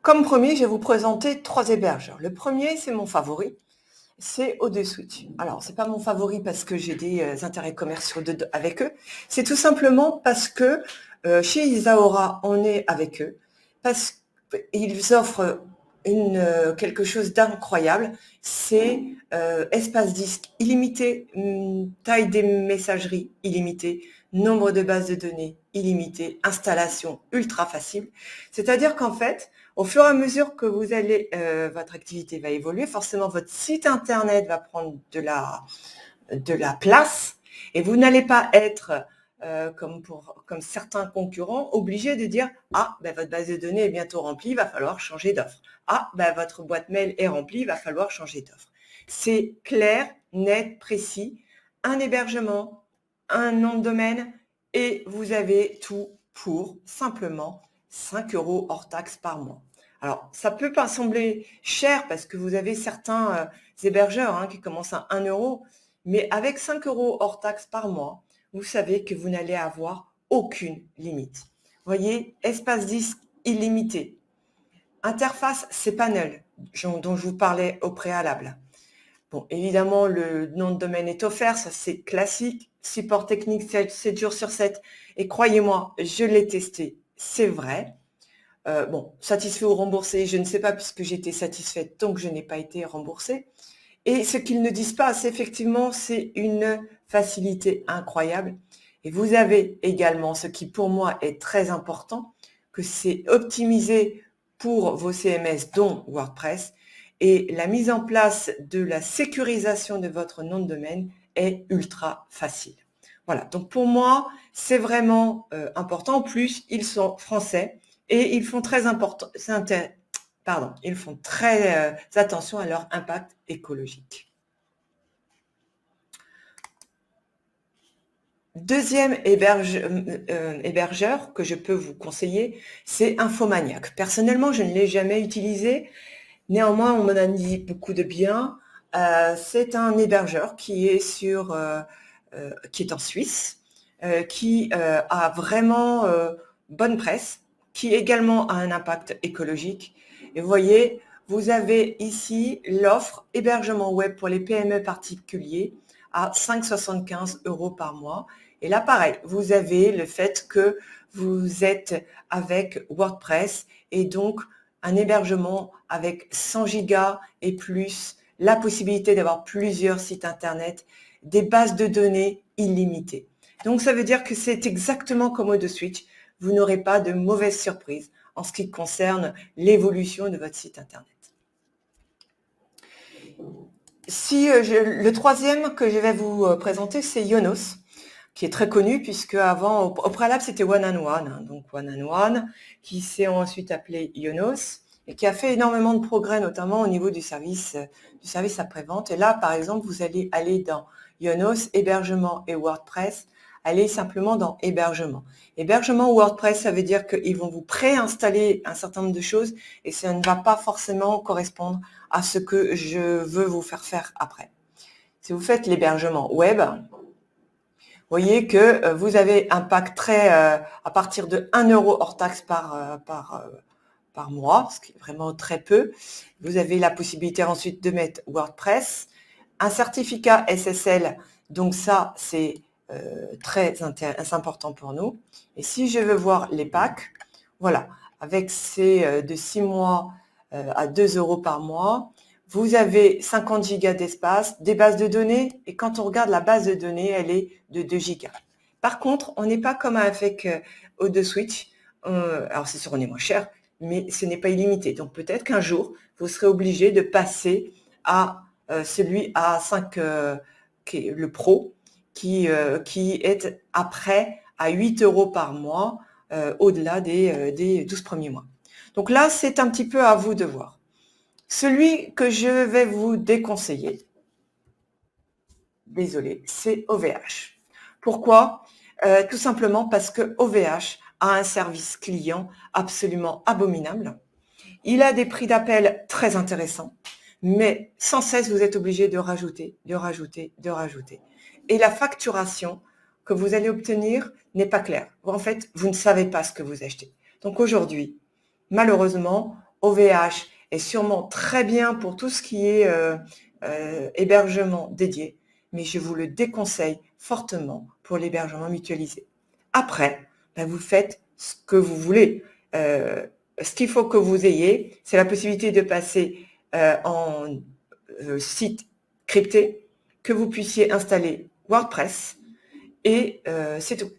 Comme promis, je vais vous présenter 3 hébergeurs. Le premier, c'est mon favori, c'est O2Switch. Alors, c'est pas mon favori parce que j'ai des intérêts commerciaux avec eux, c'est tout simplement parce que chez Isaora, on est avec eux, parce qu'ils offrent quelque chose d'incroyable, c'est espace disque illimité, taille des messageries illimitée, nombre de bases de données illimité, installation ultra facile. C'est-à-dire qu'en fait, au fur et à mesure que vous allez, votre activité va évoluer, forcément votre site internet va prendre de la place et vous n'allez pas être, comme certains concurrents, obligés de dire: «Ah, ben, votre base de données est bientôt remplie, il va falloir changer d'offre. Ah, ben, votre boîte mail est remplie, il va falloir changer d'offre». C'est clair, net, précis, un hébergement, un nom de domaine et vous avez tout pour simplement 5 € hors taxe par mois. Alors, ça peut pas sembler cher parce que vous avez certains hébergeurs qui commencent à 1 €, mais avec 5 € hors taxe par mois, vous savez que vous n'allez avoir aucune limite. Voyez, espace disque illimité. Interface cPanel, dont je vous parlais au préalable. Bon, évidemment, le nom de domaine est offert, ça c'est classique. Support technique 7 jours sur 7. Et croyez-moi, je l'ai testé, c'est vrai. Bon, satisfait ou remboursé, je ne sais pas puisque j'étais satisfaite tant que je n'ai pas été remboursée. Et ce qu'ils ne disent pas, c'est effectivement, c'est une facilité incroyable. Et vous avez également, ce qui pour moi est très important, que c'est optimisé pour vos CMS, dont WordPress, et la mise en place de la sécurisation de votre nom de domaine est ultra facile. Voilà, donc pour moi, c'est vraiment important. En plus, ils sont français et ils font très attention à leur impact écologique. Deuxième hébergeur que je peux vous conseiller, c'est Infomaniac. Personnellement, je ne l'ai jamais utilisé. Néanmoins, on m'en a dit beaucoup de bien. C'est un hébergeur qui est qui est en Suisse, qui a vraiment bonne presse, qui également a un impact écologique. Et vous voyez, vous avez ici l'offre hébergement web pour les PME particuliers à 5,75 € par mois. Et là, pareil, vous avez le fait que vous êtes avec WordPress et donc un hébergement avec 100 gigas et plus, la possibilité d'avoir plusieurs sites internet, des bases de données illimitées. Donc ça veut dire que c'est exactement comme O2Switch, vous n'aurez pas de mauvaises surprises en ce qui concerne l'évolution de votre site internet. Le troisième que je vais vous présenter, c'est Yonos, qui est très connu puisque avant, au préalable, c'était One and One, donc One and One, qui s'est ensuite appelé Yonos et qui a fait énormément de progrès, notamment au niveau du service après-vente. Et là, par exemple, vous allez aller dans Yonos, hébergement et WordPress, allez simplement dans hébergement. Hébergement WordPress, ça veut dire qu'ils vont vous préinstaller un certain nombre de choses et ça ne va pas forcément correspondre à ce que je veux vous faire après. Si vous faites l'hébergement web, vous voyez que vous avez un pack à partir de 1 € hors taxe par mois, ce qui est vraiment très peu. Vous avez la possibilité ensuite de mettre WordPress, un certificat SSL, donc ça c'est très important pour nous. Et si je veux voir les packs, voilà, avec ces de 6 mois à 2 € par mois, vous avez 50 gigas d'espace, des bases de données, et quand on regarde la base de données, elle est de 2 gigas. Par contre, on n'est pas comme avec O2Switch, alors c'est sûr, on est moins cher, mais ce n'est pas illimité. Donc peut-être qu'un jour, vous serez obligé de passer à celui à 5, qui est le Pro, qui est après à 8 € par mois, au-delà des 12 premiers mois. Donc là, c'est un petit peu à vous de voir. Celui que je vais vous déconseiller, désolé, c'est OVH. Pourquoi? Tout simplement parce que OVH a un service client absolument abominable. Il a des prix d'appel très intéressants, mais sans cesse, vous êtes obligé de rajouter, de rajouter, de rajouter. Et la facturation que vous allez obtenir n'est pas claire. En fait, vous ne savez pas ce que vous achetez. Donc aujourd'hui, malheureusement, OVH est sûrement très bien pour tout ce qui est hébergement dédié, mais je vous le déconseille fortement pour l'hébergement mutualisé. Après, vous faites ce que vous voulez. Ce qu'il faut que vous ayez, c'est la possibilité de passer en site crypté, que vous puissiez installer WordPress, et c'est tout.